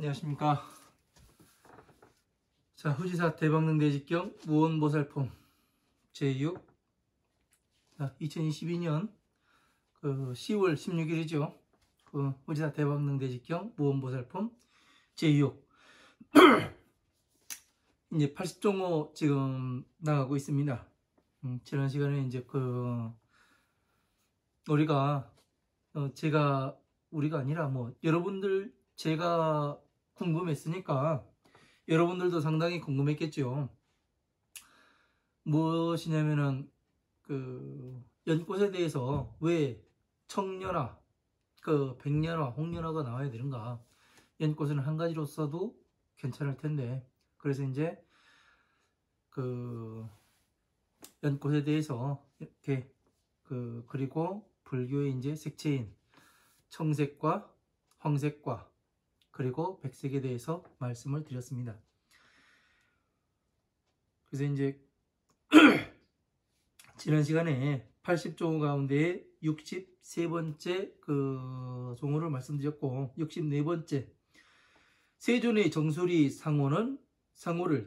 안녕하십니까. 자, 후지사 대박능대직경 무언보살품 제6 2022년 10월 16일이죠. 후지사 대박능대직경 무언보살품 제6 이제 80종호 지금 나가고 있습니다. 지난 시간에 이제 우리가 아니라 여러분들 제가 궁금했으니까 여러분들도 상당히 궁금했겠죠. 무엇이냐면은 연꽃에 대해서 왜 청년화, 백년화, 홍년화가 나와야 되는가? 연꽃은 한 가지로 써도 괜찮을 텐데, 그래서 이제 연꽃에 대해서 이렇게 그리고 불교의 이제 색채인 청색과 황색과 그리고 백색에 대해서 말씀을 드렸습니다. 그래서 이제 지난 시간에 80종호 가운데 63번째 종호를 말씀드렸고, 64번째 세존의 정수리 상호를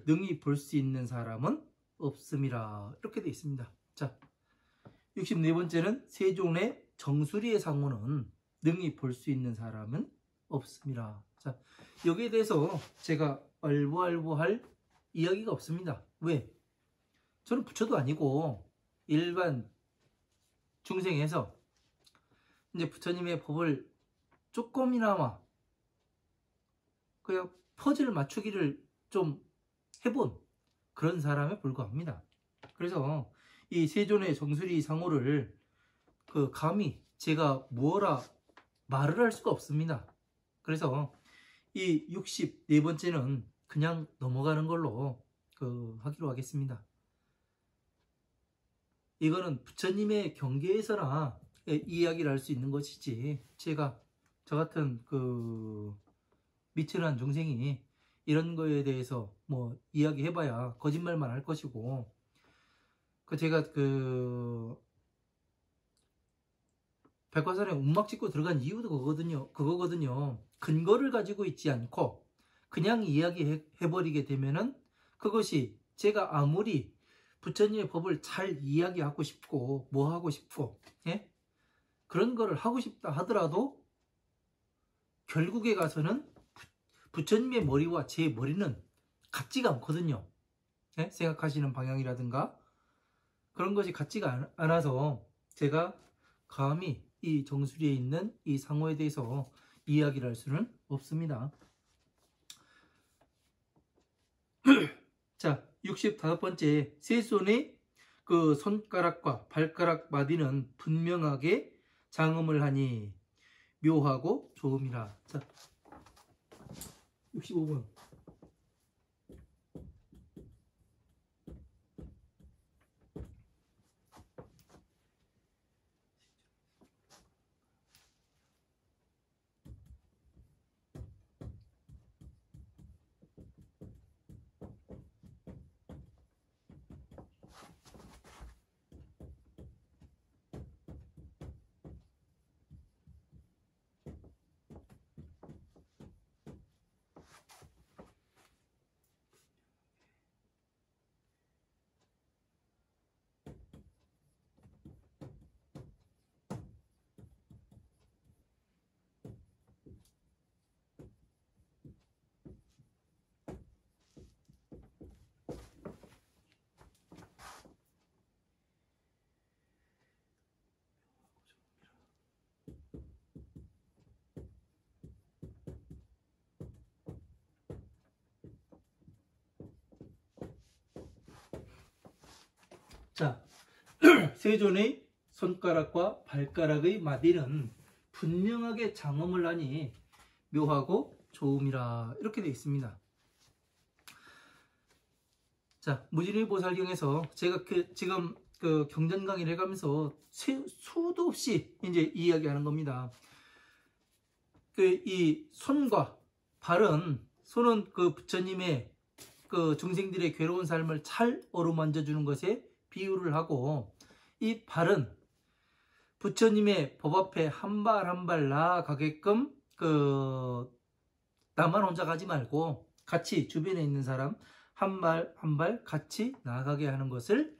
능히 볼 수 있는 사람은 없음이라, 이렇게 되어 있습니다. 자, 64번째는 세존의 정수리의 상호는 능히 볼 수 있는 사람은 없습니다. 자, 여기에 대해서 제가 얼부얼부할 이야기가 없습니다. 왜? 저는 부처도 아니고 일반 중생에서 이제 부처님의 법을 조금이나마 그냥 퍼즐 맞추기를 좀 해본 그런 사람에 불과합니다. 그래서 이 세존의 정수리 상호를 감히 제가 뭐라 말을 할 수가 없습니다. 그래서 이 64번째는 그냥 넘어가는 걸로 하기로 하겠습니다. 이거는 부처님의 경계에서나 이야기를 할 수 있는 것이지, 제가 저 같은 미천한 중생이 이런 거에 대해서 이야기해봐야 거짓말만 할 것이고, 제가 백화산에 움막 짓고 들어간 이유도 그거거든요. 근거를 가지고 있지 않고 그냥 이야기해버리게 되면은 그것이 제가 아무리 부처님의 법을 잘 이야기하고 싶고 하고 싶고 그런 거를 하고 싶다 하더라도 결국에 가서는 부처님의 머리와 제 머리는 같지가 않거든요. 생각하시는 방향이라든가 그런 것이 같지가 않아서 제가 감히 이 정수리에 있는 이 상호에 대해서 이야기를 할 수는 없습니다. 자, 65번째 세손의 손가락과 발가락 마디는 분명하게 장음을 하니 묘하고 좋음이라. 자, 65번. 자, 세존의 손가락과 발가락의 마디는 분명하게 장엄을 하니 묘하고 좋음이라, 이렇게 되어 있습니다. 자, 무진의 보살경에서 제가 지금 경전 강의를 해가면서 수도 없이 이제 이야기하는 겁니다. 이 손과 발은, 손은 부처님의 중생들의 괴로운 삶을 잘 어루만져 주는 것에 비유를 하고, 이 발은 부처님의 법 앞에 한 발 한 발 나아가게끔 나만 혼자 가지 말고 같이 주변에 있는 사람 한 발 한 발 같이 나아가게 하는 것을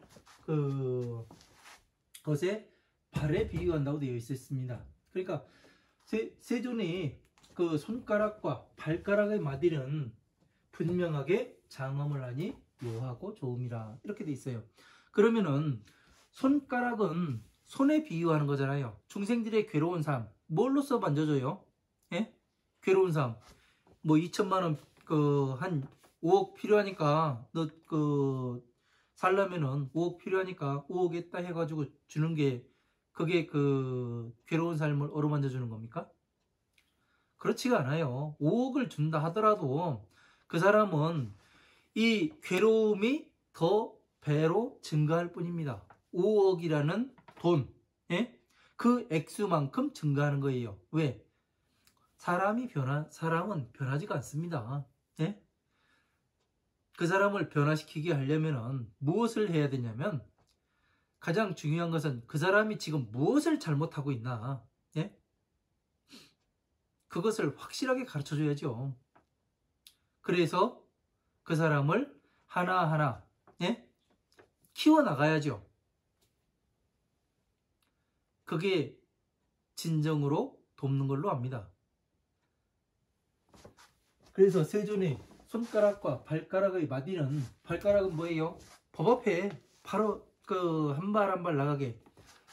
것에 발에 비유한다고 되어 있습니다. 그러니까 세존이 그 손가락과 발가락의 마디는 분명하게 장엄을 하니 묘하고 좋음이라 이렇게 돼 있어요. 그러면은 손가락은 손에 비유하는 거잖아요. 중생들의 괴로운 삶 뭘로써 만져줘요? 예? 괴로운 삶 뭐 2천만 원 한 5억 필요하니까 너 살려면은 5억 필요하니까 5억 했다 해가지고 주는 게 그게 괴로운 삶을 어루만져 주는 겁니까? 그렇지가 않아요. 5억을 준다 하더라도 그 사람은 이 괴로움이 더 배로 증가할 뿐입니다. 5억이라는 돈, 예? 그 액수만큼 증가하는 거예요. 왜? 사람은 변하지가 않습니다. 예? 그 사람을 변화시키게 하려면 무엇을 해야 되냐면 가장 중요한 것은 그 사람이 지금 무엇을 잘못하고 있나, 예? 그것을 확실하게 가르쳐 줘야죠. 그래서 그 사람을 하나하나, 예? 키워나가야죠. 그게 진정으로 돕는 걸로 압니다. 그래서 세존의 손가락과 발가락의 마디는, 발가락은 뭐예요? 법 앞에 바로 한 발 한 발 나가게.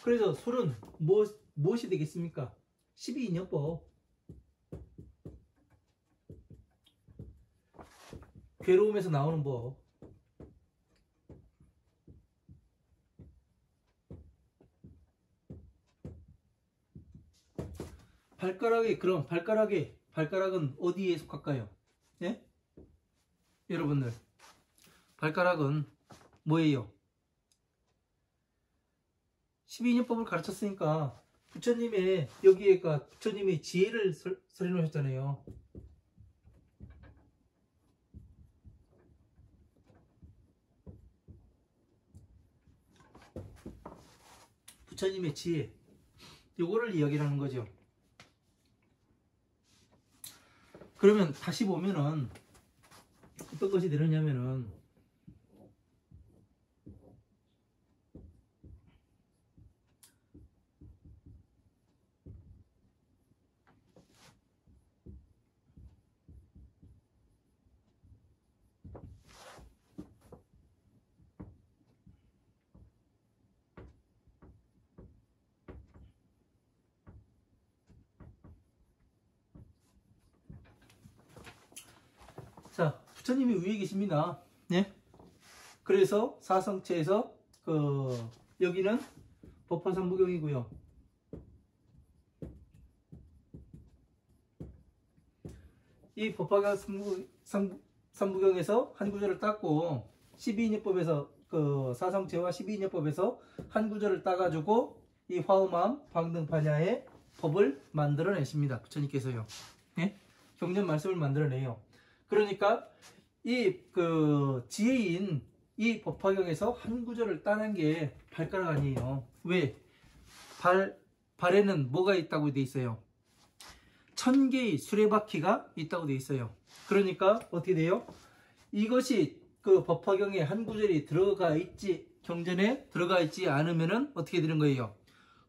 그래서 술은 무엇이 되겠습니까? 12인연법. 괴로움에서 나오는 법. 그럼 발가락은 어디에 속할까요? 예? 여러분들, 발가락은 뭐예요? 12인연법을 가르쳤으니까 부처님의 지혜를 설해 놓으셨잖아요. 부처님의 지혜, 요거를 이야기를 하는 거죠. 그러면 다시 보면은 어떤 것이 되느냐면은 자, 부처님이 위에 계십니다. 네? 그래서 사성체에서 여기는 법화삼부경이고요. 이 법화삼부경에서 한 구절을 땄고 12인연법에서 사성체와 12인연법에서 한 구절을 따가지고 이 화엄암 방등판야의 법을 만들어내십니다. 부처님께서요. 네? 경전 말씀을 만들어내요. 그러니까 이 지혜인 이 법화경에서 한 구절을 따는 게 발가락 아니에요. 왜? 발에는 뭐가 있다고 돼 있어요? 1000개의 수레바퀴가 있다고 돼 있어요. 그러니까 어떻게 돼요? 이것이 법화경에 한 구절이 경전에 들어가 있지 않으면은 어떻게 되는 거예요?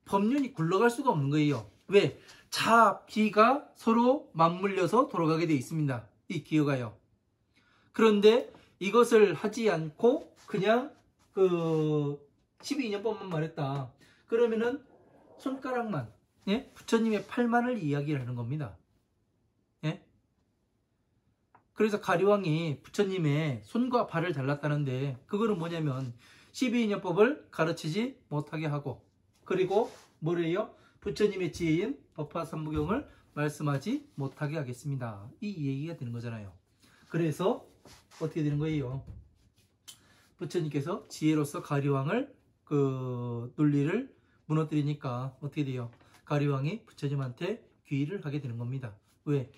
법륜이 굴러갈 수가 없는 거예요. 왜? 자, 비가 서로 맞물려서 돌아가게 돼 있습니다. 이 기어가요. 그런데 이것을 하지 않고 그냥 12인연법만 말했다. 그러면은 손가락만, 예? 부처님의 팔만을 이야기를 하는 겁니다. 예? 그래서 가리왕이 부처님의 손과 발을 잘랐다는데 그거는 뭐냐면 12인연법을 가르치지 못하게 하고, 그리고 뭐래요? 부처님의 지혜인 법화삼부경을 말씀하지 못하게 하겠습니다. 이 얘기가 되는 거잖아요. 그래서 어떻게 되는 거예요? 부처님께서 지혜로서 가리왕을 논리를 무너뜨리니까 어떻게 돼요? 가리왕이 부처님한테 귀의를 하게 되는 겁니다. 왜?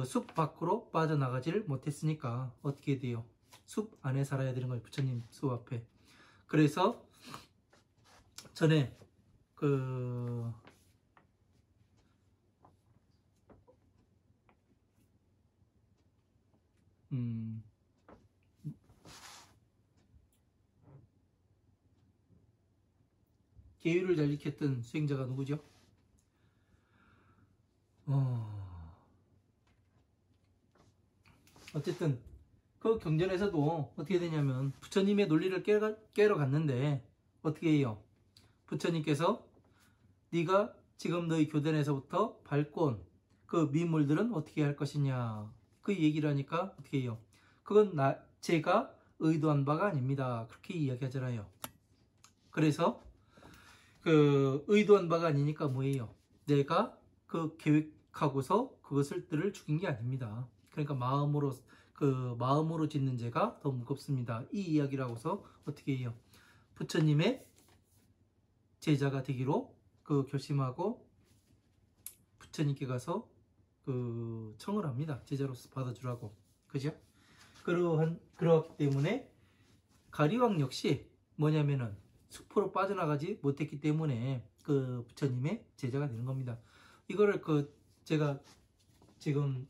숲 밖으로 빠져나가지를 못했으니까 어떻게 돼요? 숲 안에 살아야 되는 거예요. 부처님 숲 앞에. 그래서 전에 계율을 잘 지켰던 수행자가 누구죠? 어쨌든 그 경전에서도 어떻게 되냐면 부처님의 논리를 깨러 갔는데 어떻게 해요? 부처님께서 네가 지금 너희 교단에서부터 밟고 온 그 미물들은 어떻게 할 것이냐 그 얘기를 하니까 어떻게 해요? 그건 제가 의도한 바가 아닙니다. 그렇게 이야기하잖아요. 그래서 그 의도한 바가 아니니까 뭐예요? 내가 그 계획하고서 그것을 뜰을 죽인 게 아닙니다. 그러니까 마음으로 짓는 죄가 더 무겁습니다. 이 이야기라고서 어떻게 해요? 부처님의 제자가 되기로 그 결심하고 부처님께 가서 그 청을 합니다. 제자로서 받아주라고. 그죠? 그렇기 때문에 가리왕 역시 뭐냐면은 숲으로 빠져나가지 못했기 때문에 그 부처님의 제자가 되는 겁니다. 이거를 제가 지금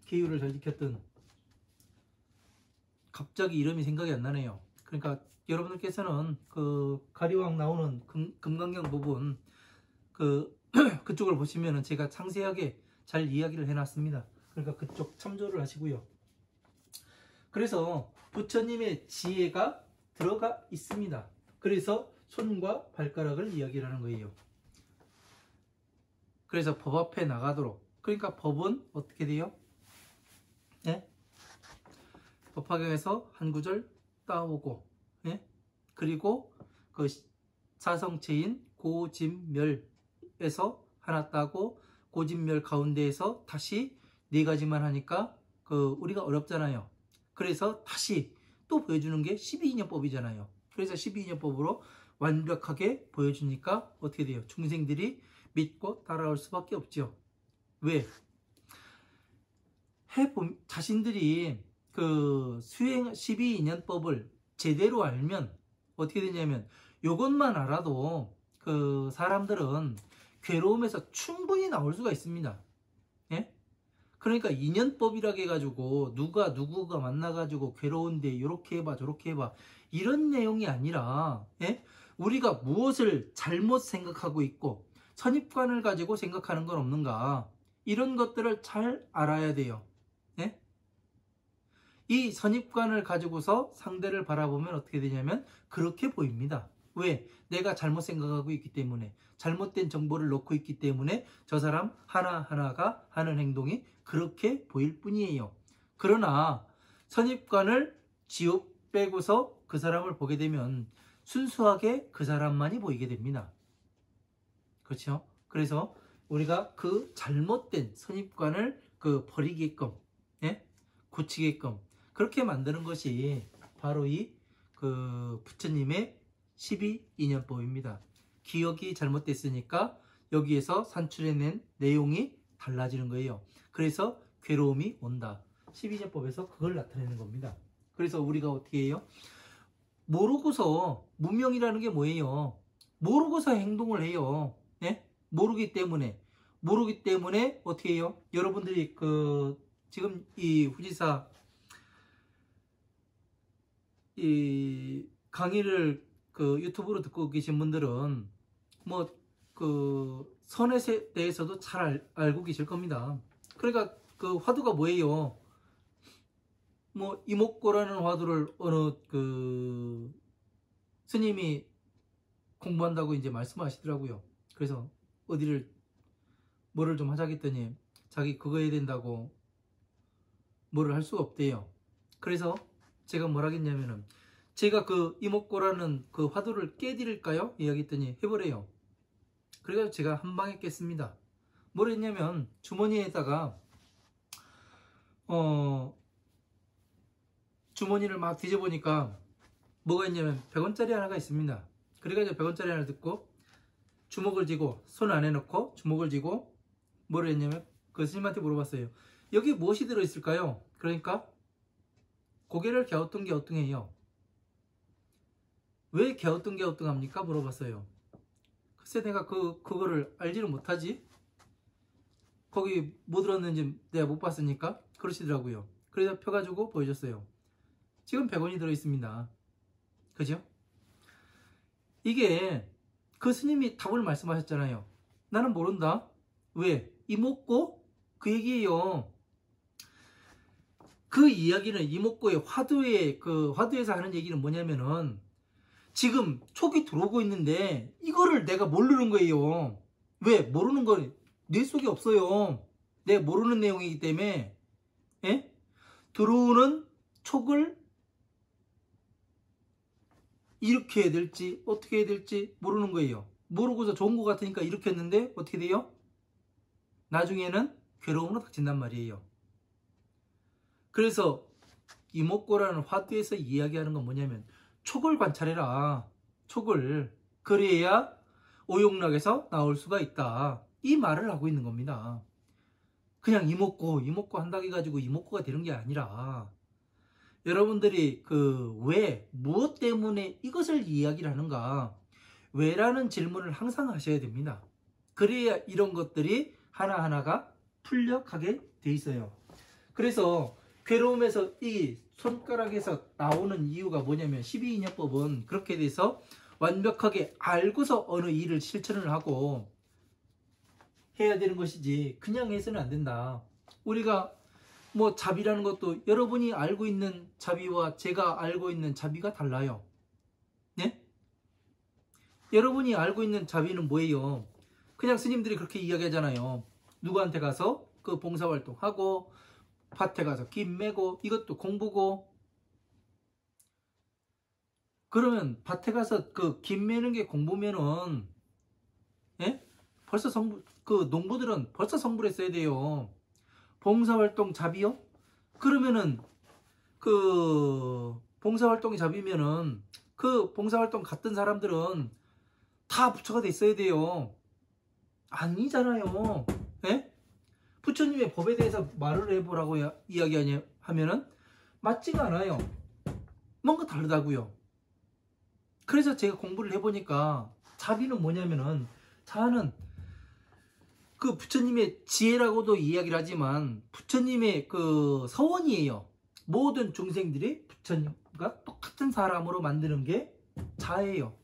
계율을 잘 지켰던 갑자기 이름이 생각이 안 나네요. 그러니까 여러분들께서는 그 가리왕 나오는 금강경 부분 그쪽을 보시면은 제가 상세하게 잘 이야기를 해놨습니다. 그러니까 그쪽 참조를 하시고요. 그래서 부처님의 지혜가 들어가 있습니다. 그래서 손과 발가락을 이야기를 하는 거예요. 그래서 법 앞에 나가도록. 그러니까 법은 어떻게 돼요? 예? 법화경에서 한 구절 따오고, 예? 그리고 그 사성체인 고진멸에서 하나 따고 고진멸 가운데에서 다시 네 가지만 하니까 우리가 어렵잖아요. 그래서 다시 또 보여주는 게 12인연법이잖아요. 그래서 12인연법으로 완벽하게 보여주니까 어떻게 돼요? 중생들이 믿고 따라올 수밖에 없죠. 왜? 자신들이 그 수행 12인연법을 제대로 알면 어떻게 되냐면 이것만 알아도 그 사람들은 괴로움에서 충분히 나올 수가 있습니다. 예? 그러니까 인연법이라고 해가지고 누구가 만나가지고 괴로운데 이렇게 해봐 저렇게 해봐 이런 내용이 아니라 예? 우리가 무엇을 잘못 생각하고 있고 선입관을 가지고 생각하는 건 없는가 이런 것들을 잘 알아야 돼요. 예? 이 선입관을 가지고서 상대를 바라보면 어떻게 되냐면 그렇게 보입니다. 왜? 내가 잘못 생각하고 있기 때문에 잘못된 정보를 넣고 있기 때문에 저 사람 하나하나가 하는 행동이 그렇게 보일 뿐이에요. 그러나 선입관을 지워 빼고서 그 사람을 보게 되면 순수하게 그 사람만이 보이게 됩니다. 그렇죠? 그래서 우리가 그 잘못된 선입관을 버리게끔 예? 고치게끔 그렇게 만드는 것이 바로 이 부처님의 12인연법입니다. 기억이 잘못됐으니까 여기에서 산출해낸 내용이 달라지는 거예요. 그래서 괴로움이 온다. 12인연법에서 그걸 나타내는 겁니다. 그래서 우리가 어떻게 해요? 모르고서 무명이라는 게 뭐예요? 모르고서 행동을 해요. 예? 모르기 때문에 어떻게 해요? 여러분들이 지금 이 후지사 이 강의를 유튜브로 듣고 계신 분들은 선에 대해서도 잘 알고 계실 겁니다. 그러니까 그 화두가 뭐예요? 이목고라는 화두를 어느 스님이 공부한다고 이제 말씀하시더라고요. 그래서 뭐를 좀 하자겠더니 자기 그거 해야 된다고 뭐를 할 수가 없대요. 그래서 제가 뭘 하겠냐면은 제가 이목고라는 화두를 깨드릴까요? 이야기했더니 해보래요. 그래서 제가 한 방에 깼습니다. 뭘 했냐면 주머니에다가 주머니를 막 뒤져보니까 뭐가 있냐면 100원짜리 하나가 있습니다. 그래가지고 100원짜리 하나를 듣고 주먹을 쥐고 손 안에 넣고 주먹을 쥐고 뭐를 했냐면 그 스님한테 물어봤어요. 여기 무엇이 들어있을까요? 그러니까 고개를 갸우뚱갸우뚱해요. 왜 갸우뚱갸우뚱합니까? 물어봤어요. 글쎄 내가 그거를 알지를 못하지. 거기 뭐 들었는지 내가 못 봤으니까. 그러시더라고요. 그래서 펴가지고 보여줬어요. 지금 100원이 들어있습니다. 그죠? 이게 그 스님이 답을 말씀하셨잖아요. 나는 모른다. 왜? 이목고? 그 얘기예요. 그 이야기는 이목고의 화두에서 하는 얘기는 뭐냐면은 지금 촉이 들어오고 있는데 이거를 내가 모르는 거예요. 왜? 모르는 건 뇌 속에 없어요. 내가 모르는 내용이기 때문에 예? 들어오는 촉을 이렇게 해야 될지 어떻게 해야 될지 모르는 거예요. 모르고서 좋은 것 같으니까 이렇게 했는데 어떻게 돼요? 나중에는 괴로움으로 닥친단 말이에요. 그래서 이목고라는 화두에서 이야기하는 건 뭐냐면 촉을 관찰해라. 촉을. 그래야 오용락에서 나올 수가 있다. 이 말을 하고 있는 겁니다. 그냥 이목고 한다고 해가지고 이목고가 되는 게 아니라 여러분들이 왜, 무엇 때문에 이것을 이야기를 하는가, 왜라는 질문을 항상 하셔야 됩니다. 그래야 이런 것들이 하나하나가 풀려가게 돼 있어요. 그래서 괴로움에서 이 손가락에서 나오는 이유가 뭐냐면 12인연법은 그렇게 돼서 완벽하게 알고서 어느 일을 실천을 하고 해야 되는 것이지 그냥 해서는 안 된다. 우리가 뭐 자비라는 것도 여러분이 알고 있는 자비와 제가 알고 있는 자비가 달라요. 네? 여러분이 알고 있는 자비는 뭐예요? 그냥 스님들이 그렇게 이야기하잖아요. 누구한테 가서 그 봉사활동하고 밭에 가서 김 매고 이것도 공부고. 그러면 밭에 가서 그 김 매는 게 공부면은 예? 벌써 농부들은 벌써 성불 했어야 돼요. 봉사활동 자비요? 그러면은 봉사활동이 자비면은 그 봉사활동 갔던 사람들은 다 부처가 됐어야 돼요. 아니잖아요. 예? 부처님의 법에 대해서 말을 해보라고 이야기하면은 맞지가 않아요. 뭔가 다르다고요. 그래서 제가 공부를 해보니까 자비는 뭐냐면은 자는 그 부처님의 지혜라고도 이야기를 하지만 부처님의 그 서원이에요. 모든 중생들이 부처님과 똑같은 사람으로 만드는 게 자예요.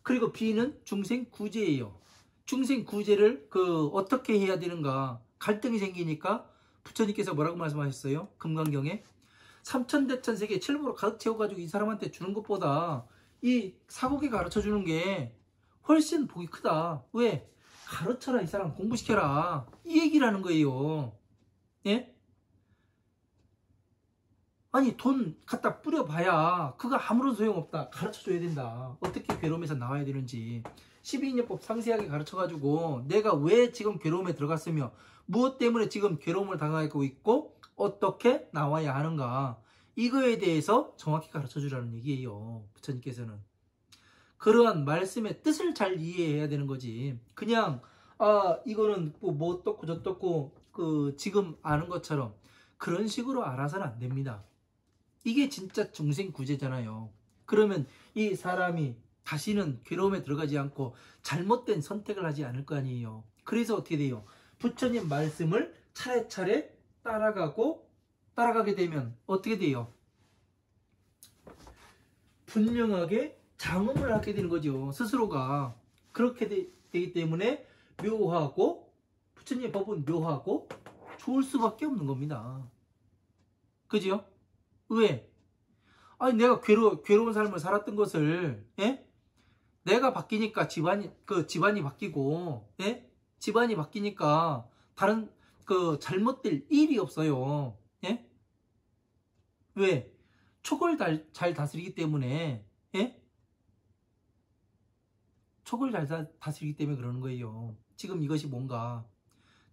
그리고 비는 중생 구제예요. 중생 구제를 어떻게 해야 되는가, 갈등이 생기니까 부처님께서 뭐라고 말씀하셨어요? 금강경에 삼천대천세계 칠부로 가득 채워가지고 이 사람한테 주는 것보다 이 사국에 가르쳐 주는 게 훨씬 복이 크다. 왜? 가르쳐라, 이 사람 공부시켜라, 이 얘기를 하는 거예요. 예? 아니 돈 갖다 뿌려봐야 그거 아무런 소용없다. 가르쳐줘야 된다. 어떻게 괴로움에서 나와야 되는지 12인연법 상세하게 가르쳐가지고 내가 왜 지금 괴로움에 들어갔으며 무엇 때문에 지금 괴로움을 당하고 있고 어떻게 나와야 하는가, 이거에 대해서 정확히 가르쳐주라는 얘기예요. 부처님께서는 그러한 말씀의 뜻을 잘 이해해야 되는 거지. 그냥 이거는 뭐 어떻고 저떻고 지금 아는 것처럼 그런 식으로 알아서는 안 됩니다. 이게 진짜 중생 구제잖아요. 그러면 이 사람이 다시는 괴로움에 들어가지 않고 잘못된 선택을 하지 않을 거 아니에요. 그래서 어떻게 돼요? 부처님 말씀을 차례차례 따라가게 되면 어떻게 돼요? 분명하게 장엄을 하게 되는 거죠. 스스로가. 그렇게 되기 때문에 묘하고, 부처님의 법은 묘하고 좋을 수밖에 없는 겁니다. 그죠? 왜? 아니 내가 괴로운 삶을 살았던 것을 내가 바뀌니까 집안이 바뀌고, 집안이 바뀌니까 다른 잘못될 일이 없어요. 왜? 촉을 잘 다스리기 때문에, 촉을 잘 다스리기 때문에 그러는 거예요. 지금 이것이 뭔가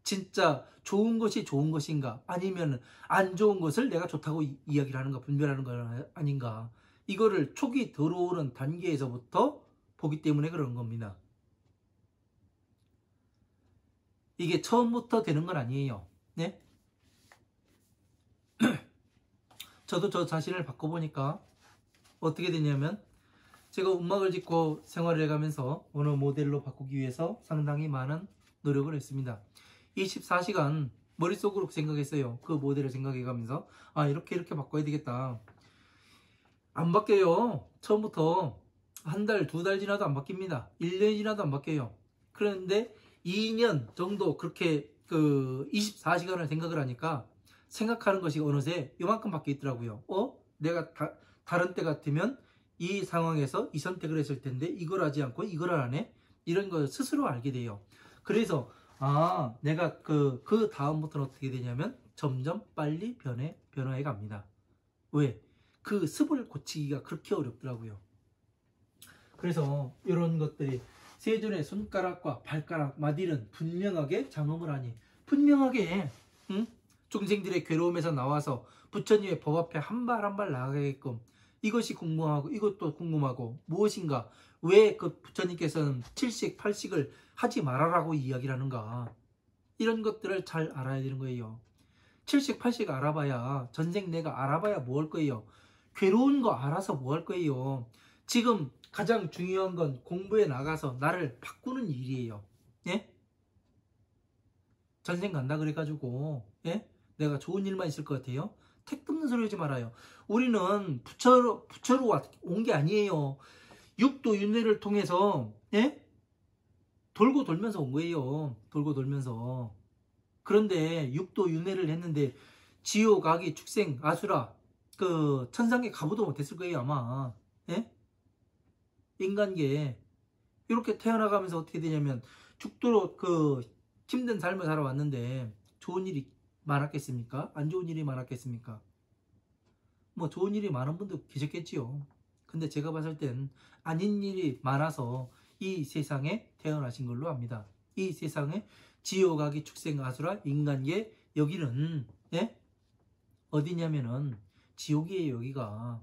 진짜 좋은 것이 좋은 것인가, 아니면 안 좋은 것을 내가 좋다고 이야기를 하는가, 분별하는 거 아닌가, 이거를 촉이 들어오는 단계에서부터 보기 때문에 그런 겁니다. 이게 처음부터 되는 건 아니에요. 네? 저도 저 자신을 바꿔보니까 어떻게 되냐면, 제가 음악을 짓고 생활을 해가면서 어느 모델로 바꾸기 위해서 상당히 많은 노력을 했습니다. 24시간 머릿속으로 생각했어요. 그 모델을 생각해가면서 아 이렇게 바꿔야 되겠다. 안 바뀌어요. 처음부터 한 달, 두 달 지나도 안 바뀝니다. 1년 지나도 안 바뀌어요. 그런데 2년 정도 그렇게 그 24시간을 생각을 하니까 생각하는 것이 어느새 요만큼 바뀌어 있더라고요. 내가 다른 때 같으면 이 상황에서 이 선택을 했을 텐데 이걸 하지 않고 이걸 하네? 이런 걸 스스로 알게 돼요. 그래서 내가 그 다음부터는 어떻게 되냐면 점점 빨리 변화해 갑니다. 왜? 그 습을 고치기가 그렇게 어렵더라고요. 그래서 이런 것들이 세존의 손가락과 발가락, 마딜은 분명하게 장엄을 하니 분명하게 중생들의 괴로움에서 나와서 부처님의 법 앞에 한 발 한 발 나아가게끔 이것이 궁금하고 이것도 궁금하고 무엇인가 왜 그 부처님께서는 7식 8식을 하지 말아라고 이야기를 하는가 이런 것들을 잘 알아야 되는 거예요. 7식 8식 알아봐야 전생 내가 알아봐야 뭐 할 거예요. 괴로운 거 알아서 뭐 할 거예요. 지금 가장 중요한 건 공부에 나가서 나를 바꾸는 일이에요. 예? 전생 간다 그래가지고 예? 내가 좋은 일만 있을 것 같아요? 택도 없는 소리 하지 말아요. 우리는 부처로 온 게 아니에요. 육도 윤회를 통해서 예? 돌고 돌면서 온 거예요. 돌고 돌면서. 그런데 육도 윤회를 했는데 지옥, 악이, 축생, 아수라 그 천상계 가보도 못했을 거예요 아마. 예? 인간계 이렇게 태어나가면서 어떻게 되냐면 죽도록 그 힘든 삶을 살아왔는데 좋은 일이 많았겠습니까? 안 좋은 일이 많았겠습니까? 뭐 좋은 일이 많은 분도 계셨겠지요. 근데 제가 봤을 땐 아닌 일이 많아서 이 세상에 태어나신 걸로 압니다. 이 세상에 지옥, 악이, 축생, 아수라, 인간계 여기는 예? 어디냐면은 지옥이에요. 여기가.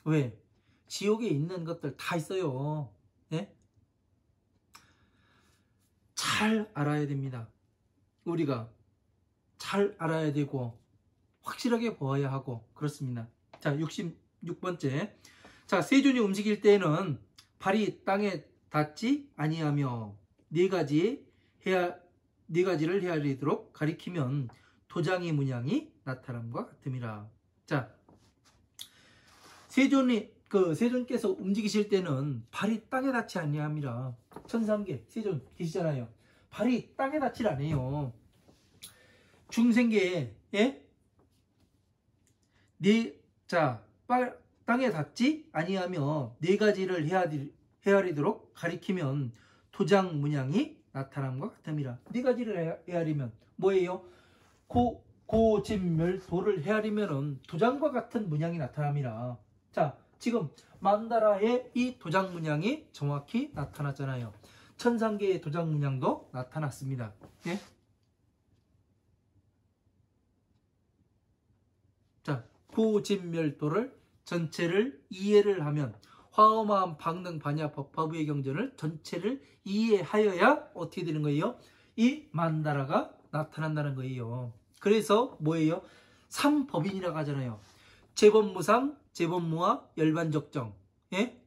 왜? 지옥에 있는 것들 다 있어요. 예? 잘 알아야 됩니다. 우리가 잘 알아야 되고 확실하게 보아야 하고 그렇습니다. 자, 66번째. 자, 세존이 움직일 때에는 발이 땅에 닿지 아니하며 네 가지를 헤아리도록 가리키면 도장의 문양이 나타남과 같음이라. 자, 세존께서 움직이실 때는 발이 땅에 닿지 아니함이라. 천상계 세존 계시잖아요. 발이 땅에 닿질 않아요. 중생계에 땅에 닿지 아니하며 네 가지를 헤아리도록 가리키면 도장 문양이 나타남과 같음이라. 네 가지를 헤아리면 뭐예요? 고진멸도를 헤아리면 도장과 같은 문양이 나타납니다. 자, 지금 만다라의 이 도장 문양이 정확히 나타났잖아요. 천상계의 도장 문양도 나타났습니다. 예? 자, 고진멸도를 전체를 이해를 하면 화엄한 방능 반야 법화부의 경전을 전체를 이해하여야 어떻게 되는 거예요? 이 만다라가 나타난다는 거예요. 그래서 뭐예요? 삼법인이라고 하잖아요. 재법무상, 재법무화, 열반적정. 예?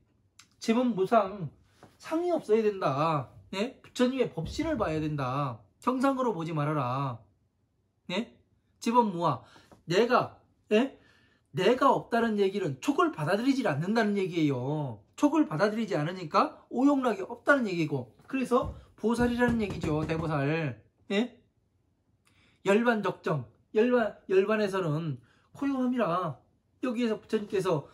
재법무상 상이 없어야 된다. 예? 부처님의 법신을 봐야 된다. 형상으로 보지 말아라. 예? 재법무화 내가 없다는 얘기는 촉을 받아들이지 않는다는 얘기예요. 촉을 받아들이지 않으니까 오용락이 없다는 얘기고 그래서 보살이라는 얘기죠. 대보살. 예? 열반적정 열반에서는 고용함이라. 여기에서 부처님께서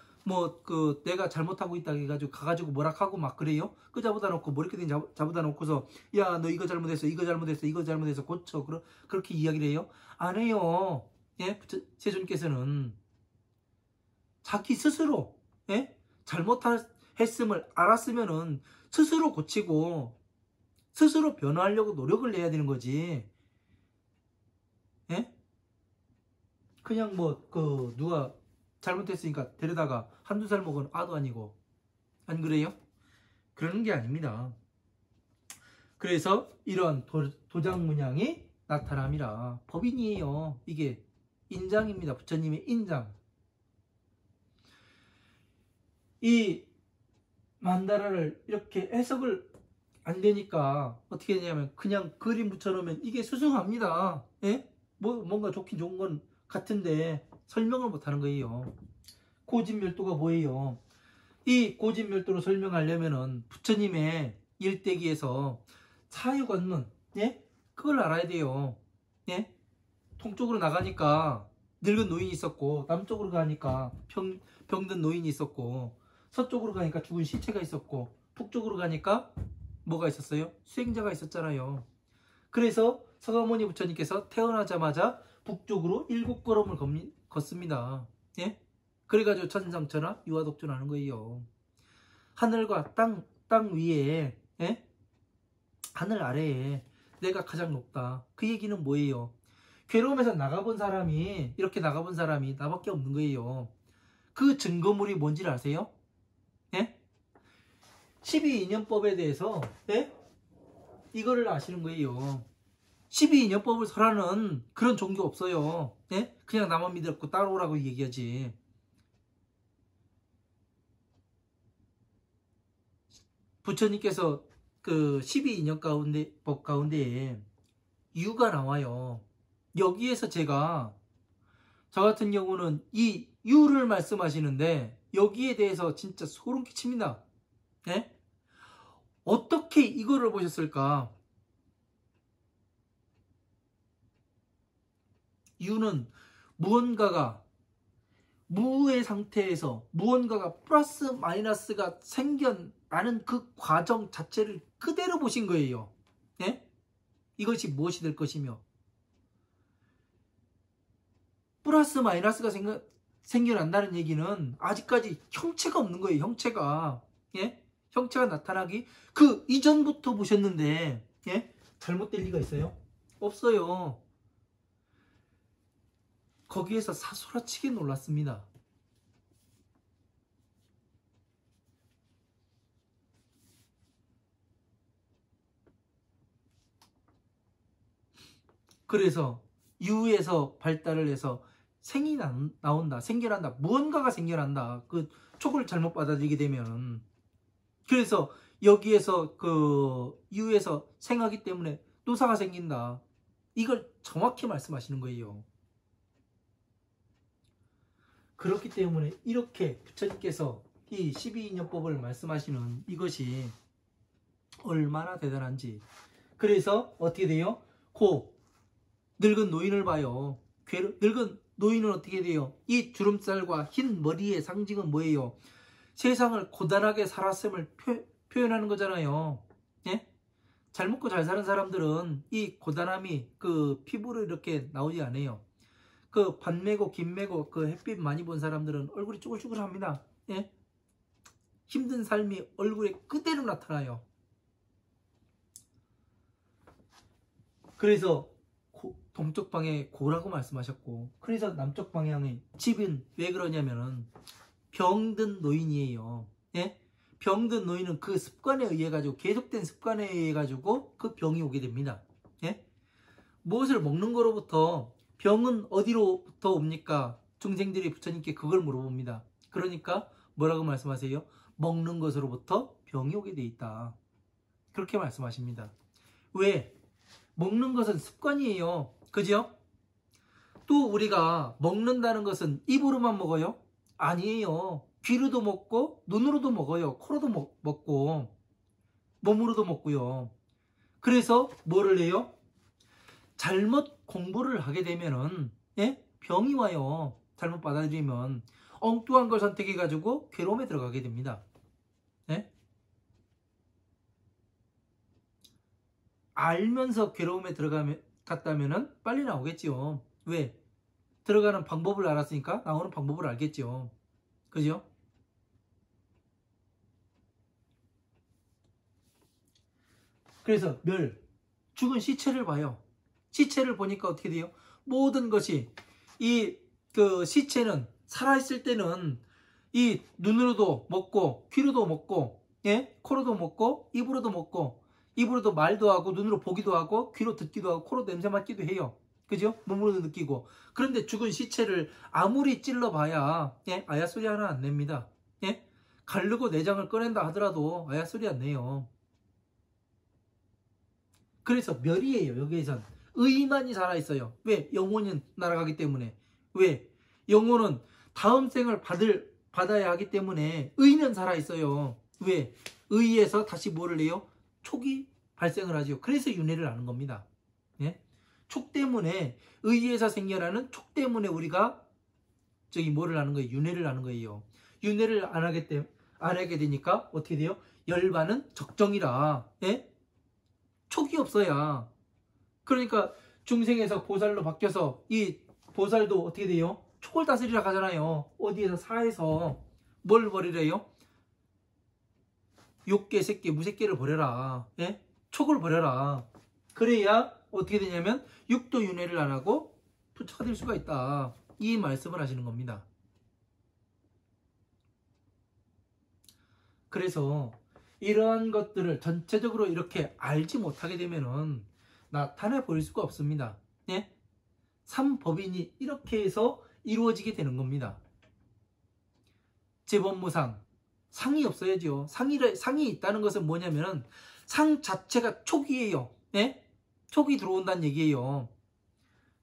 내가 잘못하고 있다 해가지고 가가지고 뭐락하고 막 그래요? 잡아다 놓고 머리끄댕이 잡아다 놓고서 야 너 이거 잘못했어 이거 잘못했어 고쳐 그렇게 이야기를 해요? 안 해요. 예? 세존께서는 자기 스스로 잘못했음을 알았으면은 스스로 고치고 스스로 변화하려고 노력을 해야 되는 거지. 예? 그냥 누가 잘못했으니까 데려다가 한두 살 먹은 아도 아니고 안 그래요? 그러는 게 아닙니다. 그래서 이런 도장 문양이 나타남이라. 법인이에요. 이게 인장입니다. 부처님의 인장. 이 만다라를 이렇게 해석을 안 되니까 어떻게 했냐면 그냥 그림 붙여놓으면 이게 수승합니다. 예? 뭔가 좋긴 좋은 건 같은데 설명을 못하는 거예요. 고진멸도가 뭐예요? 이 고진멸도로 설명하려면은 부처님의 일대기에서 사유관문, 예? 그걸 알아야 돼요. 예? 동쪽으로 나가니까 늙은 노인이 있었고, 남쪽으로 가니까 병든 노인이 있었고, 서쪽으로 가니까 죽은 시체가 있었고, 북쪽으로 가니까 뭐가 있었어요? 수행자가 있었잖아요. 그래서 서가모니 부처님께서 태어나자마자 북쪽으로 7걸음을 걷습니다. 예? 그래가지고 천상천하 유아독존하는 거예요. 하늘과 땅 위에, 예? 하늘 아래에 내가 가장 높다. 그 얘기는 뭐예요? 괴로움에서 나가본 사람이, 이렇게 나가본 사람이 나밖에 없는 거예요. 그 증거물이 뭔지를 아세요? 예? 12인연법에 대해서, 예? 이거를 아시는 거예요. 12인연법을 설하는 그런 종교 없어요. 예? 그냥 나만 믿었고 따라오라고 얘기하지. 부처님께서 그 12인연 법 가운데에 유가 나와요. 여기에서 제가 저 같은 경우는 이 유를 말씀하시는데 여기에 대해서 진짜 소름 끼칩니다. 예? 어떻게 이거를 보셨을까? 유는 무언가가 무의 상태에서 무언가가 플러스 마이너스가 생겨나는 그 과정 자체를 그대로 보신 거예요. 예? 이것이 무엇이 될 것이며 플러스 마이너스가 생겨난다는 얘기는 아직까지 형체가 없는 거예요. 형체가. 예? 형체가 나타나기 그 이전부터 보셨는데 예? 잘못될 리가 있어요? 없어요. 거기에서 사소라치게 놀랐습니다. 그래서 유에서 발달을 해서 생이 나온다, 생겨난다, 무언가가 생겨난다. 그 촉을 잘못 받아들이게 되면 그래서 여기에서 그 유에서 생하기 때문에 노사가 생긴다. 이걸 정확히 말씀하시는 거예요. 그렇기 때문에 이렇게 부처님께서 이 12인연법을 말씀하시는 이것이 얼마나 대단한지. 그래서 어떻게 돼요? 늙은 노인을 봐요. 늙은 노인은 어떻게 돼요? 이 주름살과 흰 머리의 상징은 뭐예요? 세상을 고단하게 살았음을 표현하는 거잖아요. 예? 잘 먹고 잘 사는 사람들은 이 고단함이 그 피부로 이렇게 나오지 않아요. 그 반매고 긴매고 그 햇빛 많이 본 사람들은 얼굴이 쭈글쭈글합니다. 예? 힘든 삶이 얼굴에 그대로 나타나요. 그래서 동쪽 방에 고라고 말씀하셨고, 그래서 남쪽 방향의 집은 왜 그러냐면은 병든 노인이에요. 예? 병든 노인은 그 습관에 의해 가지고 계속된 습관에 의해 가지고 그 병이 오게 됩니다. 예? 무엇을 먹는 거로부터 병은 어디로부터 옵니까? 중생들이 부처님께 그걸 물어봅니다. 그러니까 뭐라고 말씀하세요? 먹는 것으로부터 병이 오게 돼 있다. 그렇게 말씀하십니다. 왜? 먹는 것은 습관이에요. 그죠? 또 우리가 먹는다는 것은 입으로만 먹어요? 아니에요. 귀로도 먹고 눈으로도 먹어요. 코로도 먹고 몸으로도 먹고요. 그래서 뭐를 해요? 잘못 공부를 하게 되면은 예? 병이 와요. 잘못 받아들이면 엉뚱한 걸 선택해가지고 괴로움에 들어가게 됩니다. 예? 알면서 괴로움에 갔다면은 빨리 나오겠죠. 왜? 들어가는 방법을 알았으니까 나오는 방법을 알겠죠. 그죠? 그래서 죽은 시체를 봐요. 시체를 보니까 어떻게 돼요? 모든 것이 이 그 시체는 살아있을 때는 이 눈으로도 먹고 귀로도 먹고 예? 코로도 먹고 입으로도 먹고 입으로도 말도 하고 눈으로 보기도 하고 귀로 듣기도 하고 코로 냄새 맡기도 해요. 그죠? 몸으로도 느끼고. 그런데 죽은 시체를 아무리 찔러봐야 예? 아야 소리 하나 안 냅니다. 예? 가르고 내장을 꺼낸다 하더라도 아야 소리 안 내요. 그래서 멸이에요. 여기에선 의만이 살아있어요. 왜? 영혼은 날아가기 때문에. 왜? 영혼은 다음 생을 받아야 하기 때문에 의는 살아있어요. 왜? 의에서 다시 뭐를 내요? 촉이 발생을 하죠. 그래서 윤회를 하는 겁니다. 예? 촉 때문에, 의에서 생겨나는 촉 때문에 우리가 뭐를 하는 거예요? 윤회를 하는 거예요. 윤회를 안 하게 되니까 어떻게 돼요? 열반은 적정이라. 예? 촉이 없어야. 그러니까 중생에서 보살로 바뀌어서 이 보살도 어떻게 돼요? 촉을 다스리라 하잖아요. 어디에서 사에서 뭘 버리래요? 욕계, 색계, 무색계를 버려라. 예? 촉을 버려라. 그래야 어떻게 되냐면 육도 윤회를 안 하고 부처가 될 수가 있다. 이 말씀을 하시는 겁니다. 그래서 이러한 것들을 전체적으로 이렇게 알지 못하게 되면은 나타내 보일 수가 없습니다. 예? 삼법인이 이렇게 해서 이루어지게 되는 겁니다. 제법무상, 상이 없어야죠. 상이 있다는 것은 뭐냐면은 상 자체가 촉이에요. 예? 촉이 들어온다는 얘기예요.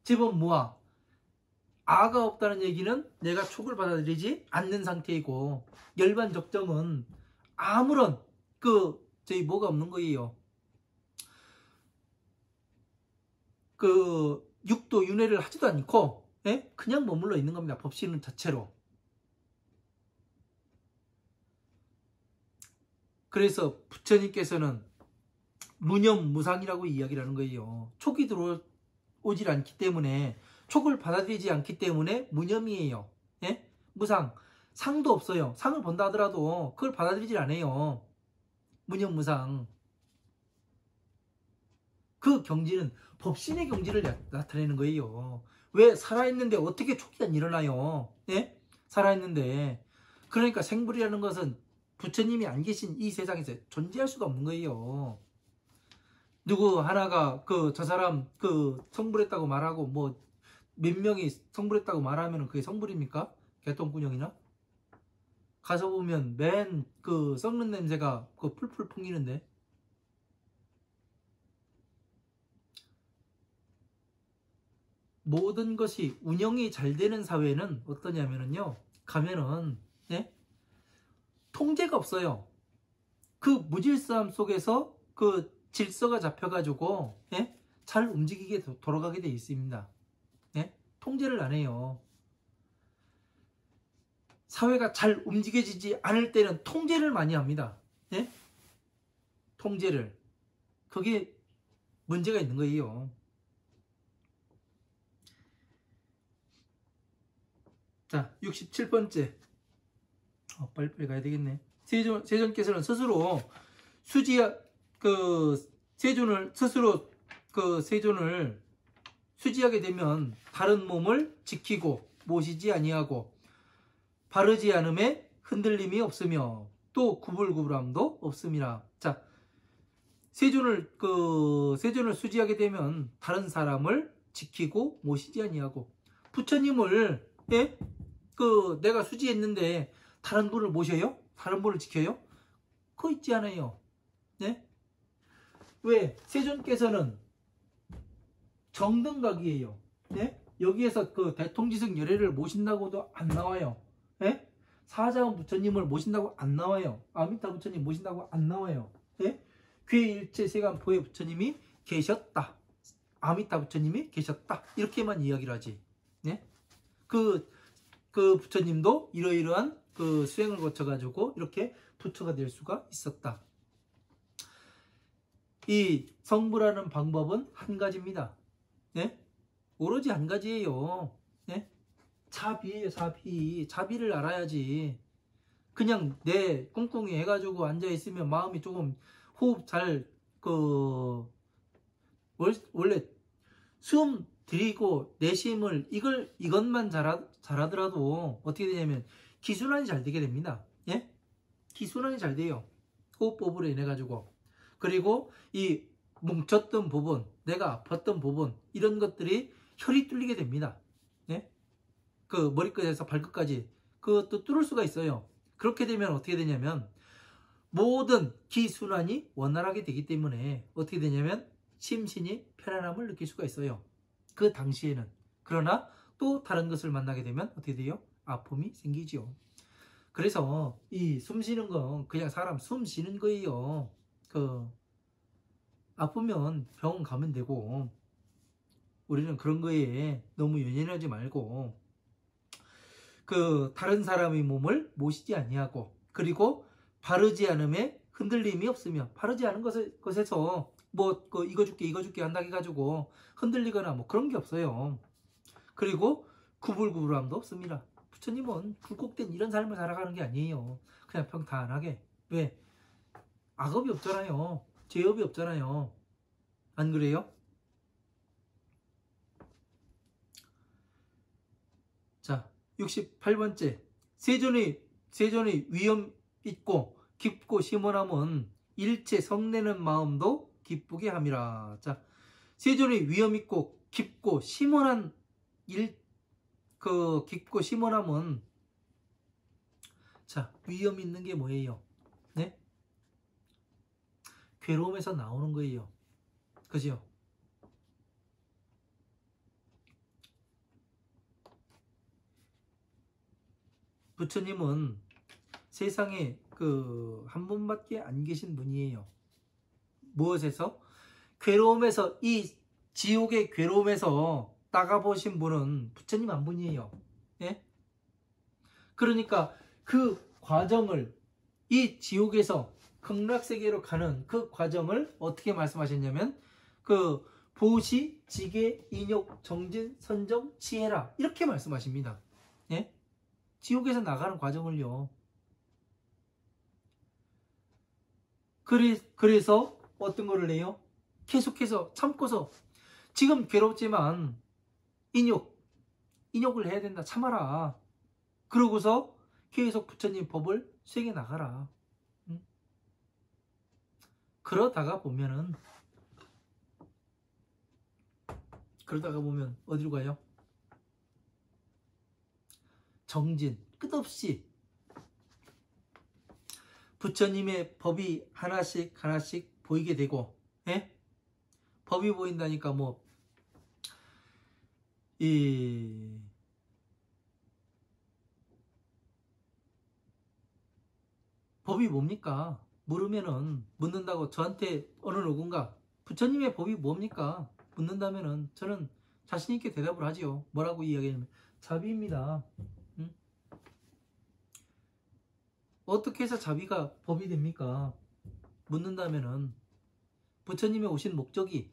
제법무아, 아가 없다는 얘기는 내가 촉을 받아들이지 않는 상태이고, 열반적정은 아무런 뭐가 없는 거예요. 육도 윤회를 하지도 않고, 예? 그냥 머물러 있는 겁니다. 법신은 자체로. 그래서 부처님께서는 무념무상이라고 이야기를 하는 거예요. 촉이 들어오질 않기 때문에, 촉을 받아들이지 않기 때문에 무념이에요. 예? 무상, 상도 없어요. 상을 본다 하더라도 그걸 받아들이질 않아요. 무념무상. 그 경지는 법신의 경지를 나타내는 거예요. 왜? 살아있는데 어떻게 촉이 안 일어나요? 예? 살아있는데. 그러니까 생불이라는 것은 부처님이 안 계신 이 세상에서 존재할 수가 없는 거예요. 누구 하나가 저 사람 성불했다고 말하고 뭐 몇 명이 성불했다고 말하면 그게 성불입니까? 개똥꾸녕이나? 가서 보면 맨 썩는 냄새가 풀풀 풍기는데. 모든 것이 운영이 잘 되는 사회는 어떠냐면요, 가면은, 예? 통제가 없어요. 그 무질서함 속에서 질서가 잡혀가지고, 예? 잘 움직이게 돌아가게 돼 있습니다. 예? 통제를 안 해요. 사회가 잘 움직여지지 않을 때는 통제를 많이 합니다. 예? 통제를. 그게 문제가 있는 거예요. 자, 67번째. 빨리빨리 가야 되겠네. 세존께서는 스스로 세존을 수지하게 되면 다른 몸을 지키고 모시지 아니하고 바르지 않음에 흔들림이 없으며 또 구불구불함도 없음이라. 자, 세존을 수지하게 되면 다른 사람을 지키고 모시지 아니하고, 부처님을, 예? 내가 수지했는데 다른 분을 모셔요? 다른 분을 지켜요? 그거 있지 않아요. 네? 왜? 세존께서는 정등각이에요. 네? 여기에서 대통지승 열애를 모신다고도 안 나와요. 네? 사자원 부처님을 모신다고 안 나와요. 아미타 부처님 모신다고 안 나와요. 네? 괴일체 세간포의 부처님이 계셨다. 아미타 부처님이 계셨다. 이렇게만 이야기를 하지. 네? 그 부처님도 이러이러한 수행을 거쳐가지고 이렇게 부처가 될 수가 있었다. 이 성불하는 방법은 한 가지입니다. 네? 오로지 한 가지예요. 네? 자비예요, 자비. 자비를 알아야지. 그냥 내 꿍꿍이 해가지고 앉아있으면 마음이 조금 호흡 잘, 원래 숨 들이고 내쉼을 이것만 잘하더라도 어떻게 되냐면 기순환이 잘 되게 됩니다. 예? 기순환이 잘 돼요. 호흡법으로 인해 가지고. 그리고 이 뭉쳤던 부분, 내가 아팠던 부분, 이런 것들이 혈이 뚫리게 됩니다. 예? 머리끝에서 발끝까지 그것도 뚫을 수가 있어요. 그렇게 되면 어떻게 되냐면 모든 기순환이 원활하게 되기 때문에 어떻게 되냐면 심신이 편안함을 느낄 수가 있어요. 그 당시에는. 그러나 또 다른 것을 만나게 되면 어떻게 돼요? 아픔이 생기죠. 그래서 이 숨 쉬는 건 그냥 사람 숨 쉬는 거예요. 아프면 병원 가면 되고, 우리는 그런 거에 너무 연연하지 말고, 다른 사람의 몸을 모시지 아니하고, 그리고 바르지 않음에 흔들림이 없으며, 바르지 않은 것에서 이거 줄게 한다 해가지고 흔들리거나 뭐 그런 게 없어요. 그리고 구불구불함도 없습니다. 부처님은 굴곡된 이런 삶을 살아가는 게 아니에요. 그냥 평탄하게. 왜? 악업이 없잖아요. 죄업이 없잖아요. 안 그래요? 자, 68번째. 세존의 위험 있고 깊고 심원함은 일체 성내는 마음도 기쁘게 함이라. 자, 세존의 위험 있고 깊고 심원한 깊고 심원함은, 자, 위험 있는 게 뭐예요? 네? 괴로움에서 나오는 거예요. 그죠? 부처님은 세상에 한 분밖에 안 계신 분이에요. 무엇에서? 괴로움에서, 이 지옥의 괴로움에서 나가보신 분은 부처님 한 분이에요. 예? 그러니까 그 과정을, 이 지옥에서 극락세계로 가는 그 과정을 어떻게 말씀하셨냐면, 보시, 지계, 인욕, 정진, 선정, 치해라, 이렇게 말씀하십니다. 예? 지옥에서 나가는 과정을요. 그래서 어떤 거를 해요? 계속해서 참고서, 지금 괴롭지만 인욕을 해야 된다, 참아라. 그러고서 계속 부처님 법을 수행해 나가라. 그러다가 보면 어디로 가요? 정진, 끝없이 부처님의 법이 하나씩 보이게 되고, 예? 법이 보인다니까 법이 뭡니까? 묻는다고 저한테 어느 누군가 부처님의 법이 뭡니까? 묻는다면은 저는 자신있게 대답을 하지요. 뭐라고 이야기하냐면 자비입니다. 응? 어떻게 해서 자비가 법이 됩니까? 묻는다면은 부처님의 오신 목적이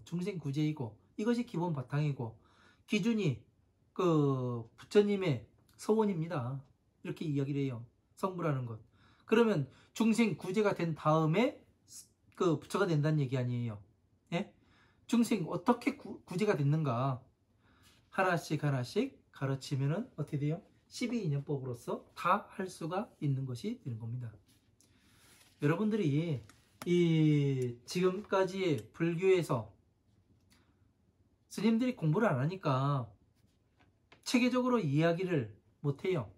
중생 구제이고, 이것이 기본 바탕이고, 기준이 부처님의 서원입니다. 이렇게 이야기를 해요. 성부라는 것. 그러면 중생 구제가 된 다음에 부처가 된다는 얘기 아니에요. 예? 중생 어떻게 구제가 됐는가 하나씩 가르치면은 어떻게 돼요? 12인연법으로서 다 할 수가 있는 것이 되는 겁니다. 여러분들이 지금까지 불교에서 스님들이 공부를 안 하니까 체계적으로 이야기를 못해요.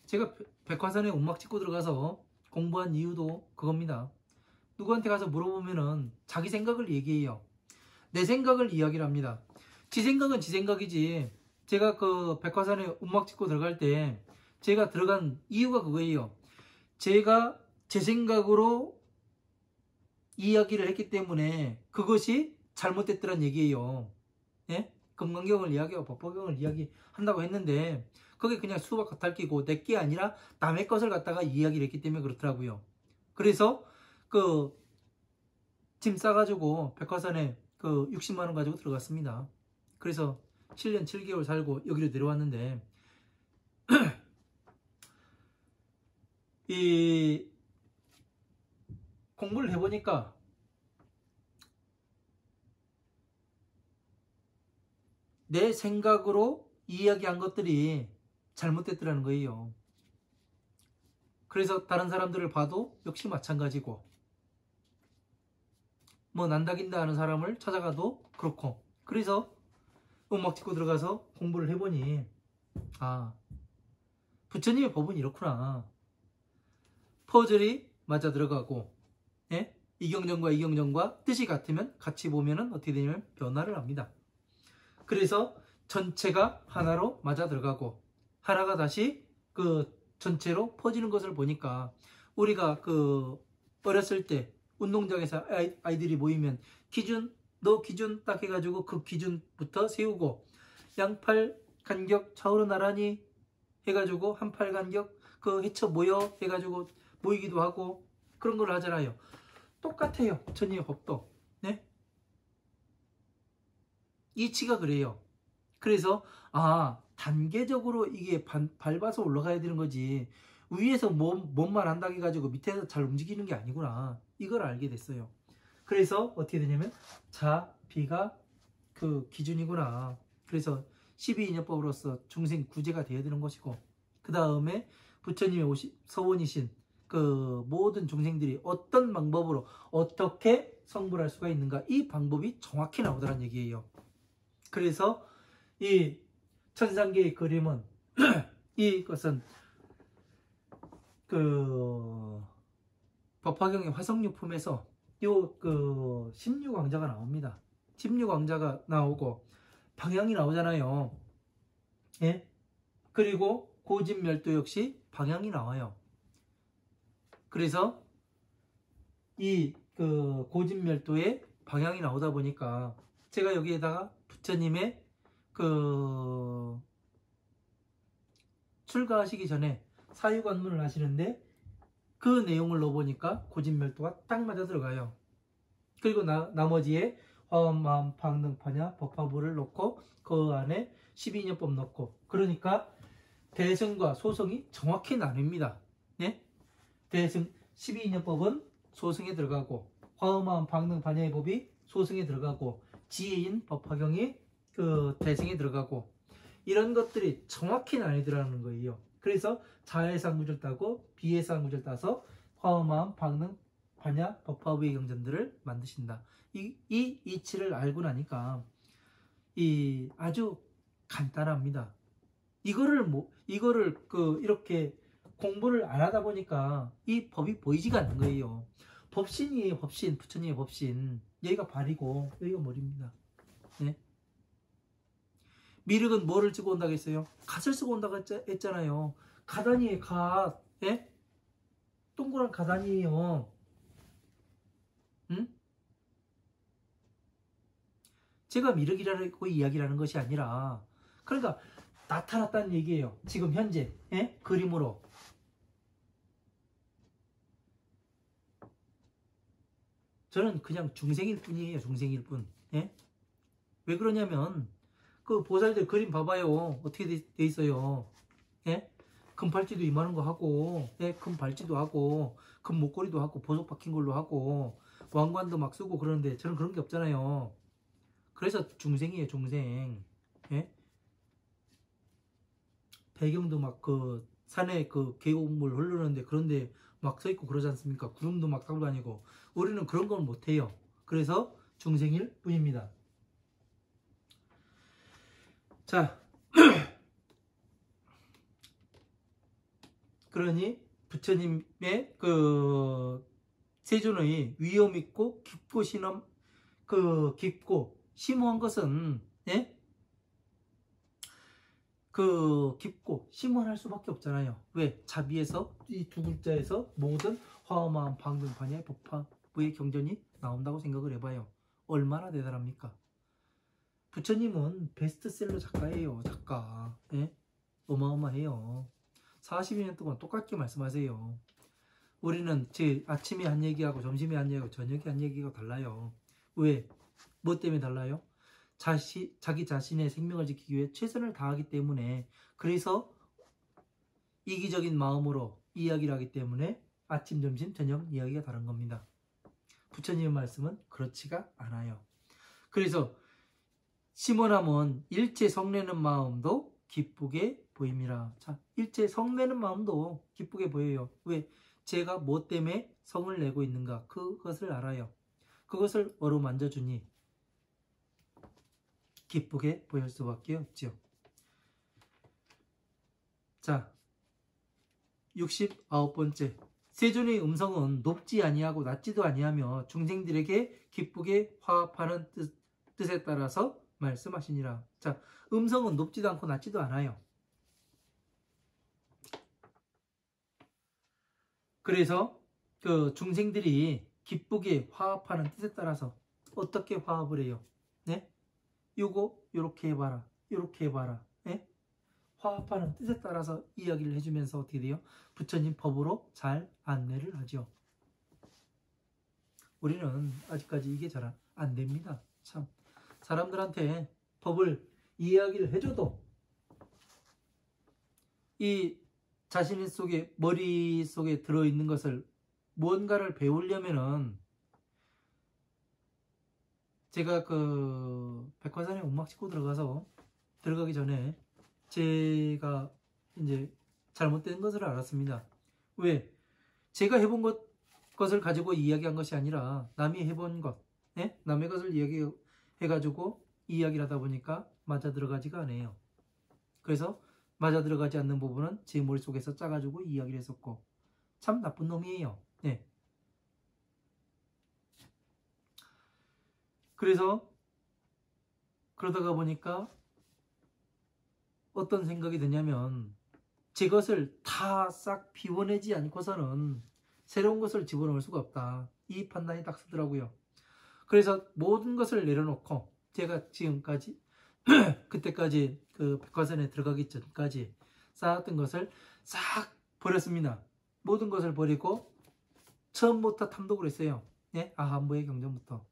제가 백화산에 움막 찍고 들어가서 공부한 이유도 그겁니다. 누구한테 가서 물어보면은 자기 생각을 얘기해요. 내 생각을 이야기를 합니다. 지 생각은 지 생각이지. 제가 백화산에 움막 찍고 들어갈 때 제가 들어간 이유가 그거예요. 제가 제 생각으로 이야기를 했기 때문에 그것이 잘못됐더란 얘기예요. 예? 금강경을 이야기하고 법화경을 이야기한다고 했는데 그게 그냥 수박 겉핥기고 내 게 아니라 남의 것을 갖다가 이야기를 했기 때문에 그렇더라고요. 그래서 짐 싸가지고 백화산에 60만원 가지고 들어갔습니다. 그래서 7년 7개월 살고 여기로 내려왔는데 이 공부를 해보니까 내 생각으로 이야기한 것들이 잘못됐더라는 거예요. 그래서 다른 사람들을 봐도 역시 마찬가지고, 난다긴다 하는 사람을 찾아가도 그렇고, 그래서 음악 찍고 들어가서 공부를 해보니 부처님의 법은 이렇구나. 퍼즐이 맞아 들어가고 예? 이경정과 뜻이 같으면 같이 보면은 어떻게 되냐면 변화를 합니다. 그래서 전체가 하나로 맞아 들어가고 하나가 다시 그 전체로 퍼지는 것을 보니까 우리가 그 어렸을 때 운동장에서 아이들이 모이면 너 기준 딱 해가지고 그 기준부터 세우고 양팔 간격 좌우로 나란히 해가지고 한 팔 간격 그 해쳐 모여 해가지고 모이기도 하고 그런 걸 하잖아요. 똑같아요. 부처님의 법도. 네? 이치가 그래요. 그래서 단계적으로 이게 밟아서 올라가야 되는 거지 위에서 몸만 한다고 해가지고 밑에서 잘 움직이는 게 아니구나. 이걸 알게 됐어요. 그래서 어떻게 되냐면 자비가 그 기준이구나. 그래서 12인연법으로서 중생 구제가 되어야 되는 것이고 그 다음에 부처님의 서원이신 그 모든 중생들이 어떤 방법으로 어떻게 성불할 수가 있는가 이 방법이 정확히 나오더란 얘기예요. 그래서 이 천상계의 그림은 이것은 그 법화경의 화성유품에서 요 그 16왕자가 나옵니다. 16왕자가 나오고 방향이 나오잖아요. 예? 그리고 고진멸도 역시 방향이 나와요. 그래서 이 그 고진멸도의 방향이 나오다 보니까 제가 여기에다가 부처님의 그 출가하시기 전에 사유관문을 하시는데 그 내용을 넣어보니까 고진멸도가 딱 맞아 들어가요. 그리고 나머지에 화엄마음 방능파냐 법화부를 넣고 그 안에 12인연법 넣고 그러니까 대승과 소승이 정확히 나뉩니다. 네? 대승 12인연법은 소승에 들어가고 화엄마음 방능파냐의 법이 소승에 들어가고 지혜인 법화경이 그 대승에 들어가고 이런 것들이 정확히 나뉘더라는 거예요. 그래서 자해상구절 따고 비해상구절 따서 화엄마음 방능 파냐 법화부의 경전들을 만드신다. 이 이치를 알고 나니까 이 아주 간단합니다. 이거를 그 이렇게 공부를 안 하다 보니까 이 법이 보이지가 않는 거예요. 법신이에요. 법신. 부처님의 법신. 여기가 발이고 여기가 머리입니다. 네? 미륵은 뭐를 쓰고 온다고 했어요? 갓을 쓰고 온다고 했잖아요. 가단이에요. 갓. 예? 동그란 가단이에요. 응? 제가 미륵이라고 이야기를 하는 것이 아니라 그러니까 나타났다는 얘기예요. 지금 현재 예? 그림으로. 저는 그냥 중생일 뿐이에요. 중생일 뿐. 예? 왜 그러냐면 그 보살들 그림 봐봐요. 어떻게 돼 있어요. 예? 금팔찌도 이만한 거 하고 예? 금발찌도 하고 금 목걸이도 하고 보석 박힌 걸로 하고 왕관도 막 쓰고 그러는데 저는 그런 게 없잖아요. 그래서 중생이에요. 중생. 예? 배경도 막 그 산에 그 계곡물 흐르는데 그런데 막 서 있고 그러지 않습니까? 구름도 막 타고 다니고 우리는 그런 건 못해요. 그래서 중생일 뿐입니다. 자, 그러니 부처님의 그 세존의 위엄 있고 깊고 깊고 심오한 것은 예? 그 깊고 심오할 수밖에 없잖아요. 왜? 자비에서 이 두 글자에서 모든 화엄마음 방등판의 법화부의 경전이 나온다고 생각을 해봐요. 얼마나 대단합니까? 부처님은 베스트셀러 작가예요. 작가. 예? 어마어마해요. 42년 동안 똑같게 말씀하세요. 우리는 제 아침에 한 얘기하고 점심에 한 얘기하고 저녁에 한 얘기가 달라요. 왜? 뭐 때문에 달라요? 자기 자신의 생명을 지키기 위해 최선을 다하기 때문에 그래서 이기적인 마음으로 이야기를 하기 때문에 아침, 점심, 저녁 이야기가 다른 겁니다. 부처님의 말씀은 그렇지가 않아요. 그래서 심원하면 일체 성내는 마음도 기쁘게 보입니다. 자, 일체 성내는 마음도 기쁘게 보여요. 왜? 제가 뭐 때문에 성을 내고 있는가 그것을 알아요. 그것을 어루만져주니 기쁘게 보일 수밖에 없죠. 자, 69번째 세존의 음성은 높지 아니하고 낮지도 아니하며 중생들에게 기쁘게 화합하는 뜻에 따라서 말씀하시니라. 자, 음성은 높지도 않고 낮지도 않아요. 그래서 그 중생들이 기쁘게 화합하는 뜻에 따라서 어떻게 화합을 해요? 네? 요거 요렇게 해봐라, 요렇게 해봐라. 네? 화합하는 뜻에 따라서 이야기를 해주면서 어떻게 돼요? 부처님 법으로 잘 안내를 하죠. 우리는 아직까지 이게 잘 안 됩니다. 참 사람들한테 법을 이야기를 해줘도 이 자신 속에 머릿속에 들어있는 것을 무언가를 배우려면은 제가 그 백화산에 운막 싣고 들어가기 전에 제가 이제 잘못된 것을 알았습니다. 왜? 제가 해본 것을 가지고 이야기한 것이 아니라 남이 해본 것, 네? 남의 것을 이야기해가지고 이야기를 하다 보니까 맞아 들어가지가 않아요. 그래서 맞아 들어가지 않는 부분은 제 머릿속에서 짜가지고 이야기를 했었고 참 나쁜 놈이에요. 네. 그래서 그러다가 보니까 어떤 생각이 드냐면 제 것을 다 싹 비워내지 않고서는 새로운 것을 집어넣을 수가 없다. 이 판단이 딱 서더라고요. 그래서 모든 것을 내려놓고 제가 지금까지 그때까지 그 백화산에 들어가기 전까지 쌓았던 것을 싹 버렸습니다. 모든 것을 버리고 처음부터 탐독을 했어요. 네? 아한부의 경전부터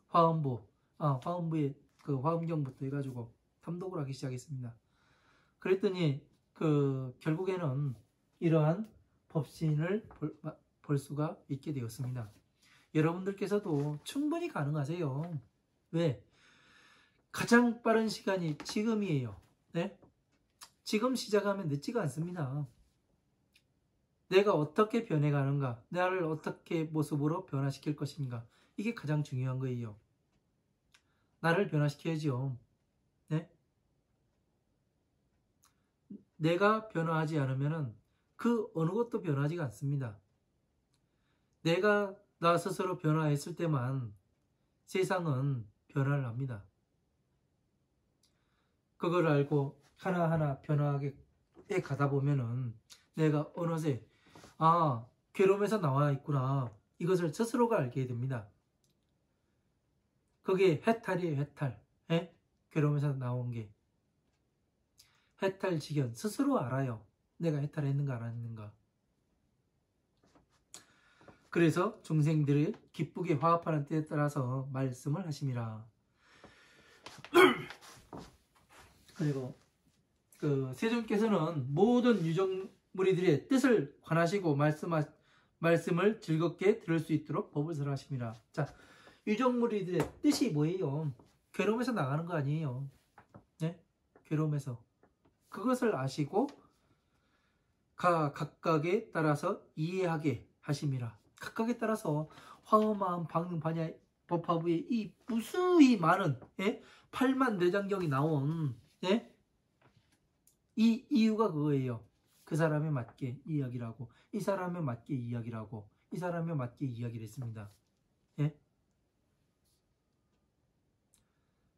화엄부의 그 화엄경부터 해가지고 탐독을 하기 시작했습니다. 그랬더니 그 결국에는 이러한 법신을 볼 수가 있게 되었습니다. 여러분들께서도 충분히 가능하세요. 왜? 가장 빠른 시간이 지금이에요. 네? 지금 시작하면 늦지가 않습니다. 내가 어떻게 변해가는가, 나를 어떻게 모습으로 변화시킬 것인가, 이게 가장 중요한 거예요. 나를 변화시켜야죠. 네? 내가 변화하지 않으면 그 어느 것도 변하지가 않습니다. 내가 나 스스로 변화했을 때만 세상은 변화를 합니다. 그걸 알고 하나하나 변화하게 가다 보면은 내가 어느새 괴로움에서 나와 있구나, 이것을 스스로가 알게 됩니다. 그게 해탈이에요. 해탈. 에? 괴로움에서 나온 게 해탈지견. 스스로 알아요. 내가 해탈했는가 안 했는가. 그래서 중생들을 기쁘게 화합하는 때에 따라서 말씀을 하심이라. 그리고 그 세존께서는 모든 유정무리들의 뜻을 관하시고 말씀을 즐겁게 들을 수 있도록 법을 설하심이라. 자, 유정무리들의 뜻이 뭐예요? 괴로움에서 나가는 거 아니에요. 네? 괴로움에서. 그것을 아시고 각각에 따라서 이해하게 하심이라. 각각에 따라서 화엄마음 방능반야 법화부에 이 무수히 많은 8만 대장경이 나온 이 이유가 그거예요. 그 사람에 맞게 이야기라고, 이 사람에 맞게 이야기라고, 이 사람에 맞게 이야기를 했습니다. 예?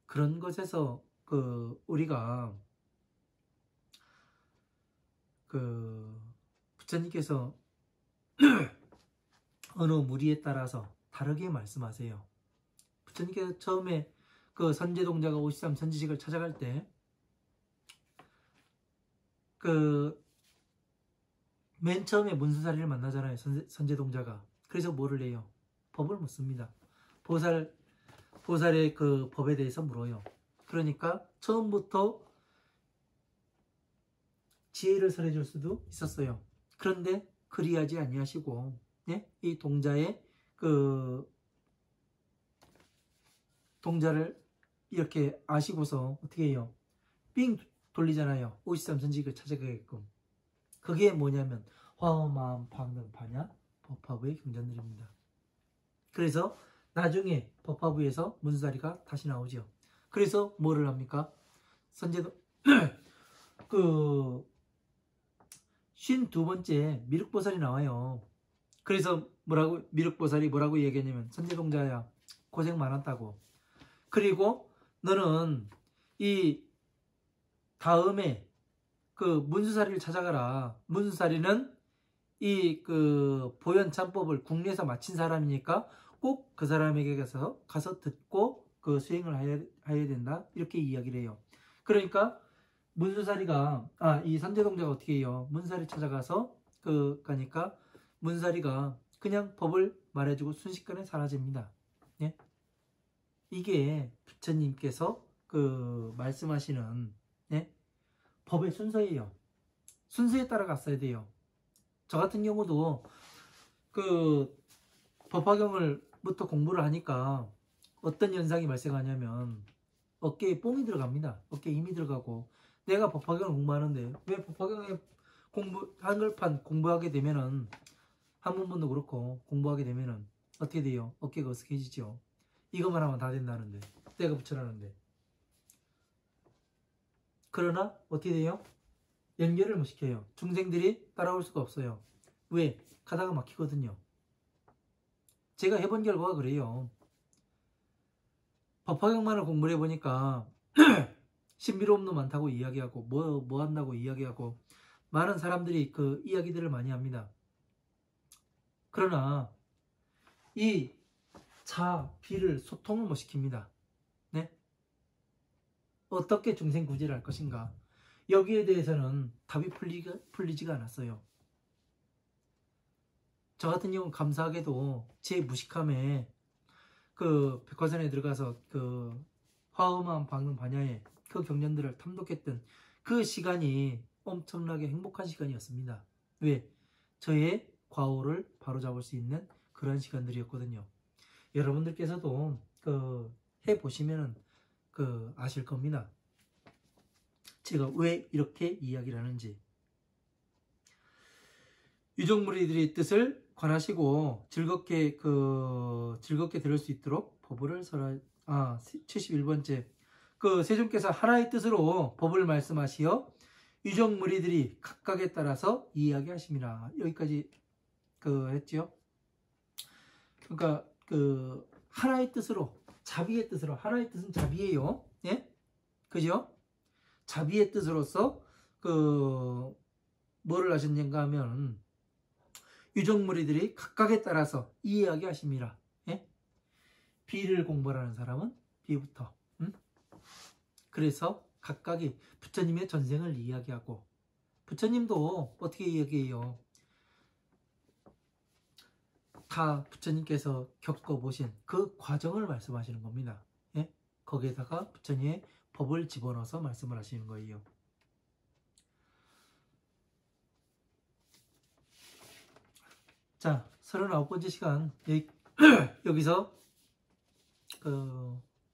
그런 것에서 우리가 부처님께서 어느 무리에 따라서 다르게 말씀하세요. 부처님께서 처음에 그 선제동자가 53 선지식을 찾아갈 때 맨 처음에 문수사리를 만나잖아요. 선제동자가. 그래서 뭐를 해요? 법을 묻습니다. 보살의 그 법에 대해서 물어요. 그러니까 처음부터 지혜를 설해줄 수도 있었어요. 그런데 그리하지 아니하시고 이 동자의 동자를 이렇게 아시고서 어떻게 해요? 삥 돌리잖아요. 53 선지식을 찾아가게끔. 그게 뭐냐면 화엄마음 방능반야 법화부의 경전들입니다. 그래서 나중에 법화부에서 문수사리가 다시 나오죠. 그래서 뭐를 합니까? 선제도 52번째 미륵보살이 나와요. 그래서 뭐라고 미륵보살이 뭐라고 얘기했냐면 선제동자야 고생 많았다고. 그리고 너는 이 다음에 그 문수사리를 찾아가라. 문수사리는 이 그 보현참법을 국내에서 마친 사람이니까 꼭 그 사람에게 가서 듣고 그 수행을 해야 된다. 이렇게 이야기를 해요. 그러니까 문수사리가 이 선제동자가 어떻게 해요? 문사리 찾아가서 가니까 문사리가 그냥 법을 말해주고 순식간에 사라집니다. 예? 이게 부처님께서 말씀하시는 예? 법의 순서예요. 순서에 따라 갔어야 돼요. 저 같은 경우도 법화경을부터 공부를 하니까 어떤 현상이 발생하냐면 어깨에 뽕이 들어갑니다. 어깨에 힘이 들어가고 내가 법화경을 공부하는데 왜 법화경에 한글판 공부하게 되면은 한문본도 그렇고 공부하게 되면은 어떻게 돼요? 어깨가 어색해지죠. 이것만 하면 다 된다는데 내가 붙여라는데 그러나 어떻게 돼요? 연결을 못 시켜요. 중생들이 따라올 수가 없어요. 왜? 가다가 막히거든요. 제가 해본 결과가 그래요. 법화경만을 공부를 해보니까 신비로움도 많다고 이야기하고 뭐 한다고 이야기하고 많은 사람들이 그 이야기들을 많이 합니다. 그러나 이 자, 비를 소통을 못 시킵니다. 네? 어떻게 중생 구제를 할 것인가? 여기에 대해서는 답이 풀리지가 않았어요. 저 같은 경우는 감사하게도 제 무식함에 백화산에 들어가서 화엄한 방금 반야에 그 경전들을 탐독했던 그 시간이 엄청나게 행복한 시간이었습니다. 왜? 저의 과오를 바로잡을 수 있는 그런 시간들이었거든요. 여러분들께서도 해보시면 아실 겁니다. 제가 왜 이렇게 이야기를 하는지. 유족무리들의 뜻을 관하시고 즐겁게 들을 수 있도록 법을 설하. 71번째. 세존께서 하나의 뜻으로 법을 말씀하시어 유족무리들이 각각에 따라서 이야기하심이라. 여기까지 했죠. 그러니까 하나의 뜻으로, 자비의 뜻으로. 하나의 뜻은 자비예요. 예? 그죠? 자비의 뜻으로서 뭐를 하셨는가 하면 유족무리들이 각각에 따라서 이야기하심이라. 예? 비를 공부하는 사람은 비부터. 그래서 각각이 부처님의 전생을 이야기하고 부처님도 어떻게 이야기해요? 다 부처님께서 겪어보신 그 과정을 말씀하시는 겁니다. 예? 거기에다가 부처님의 법을 집어넣어서 말씀을 하시는 거예요. 자, 39번째 시간 여기서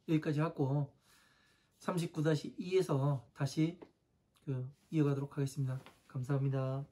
여기까지 하고 39-2에서 다시 이어가도록 하겠습니다. 감사합니다.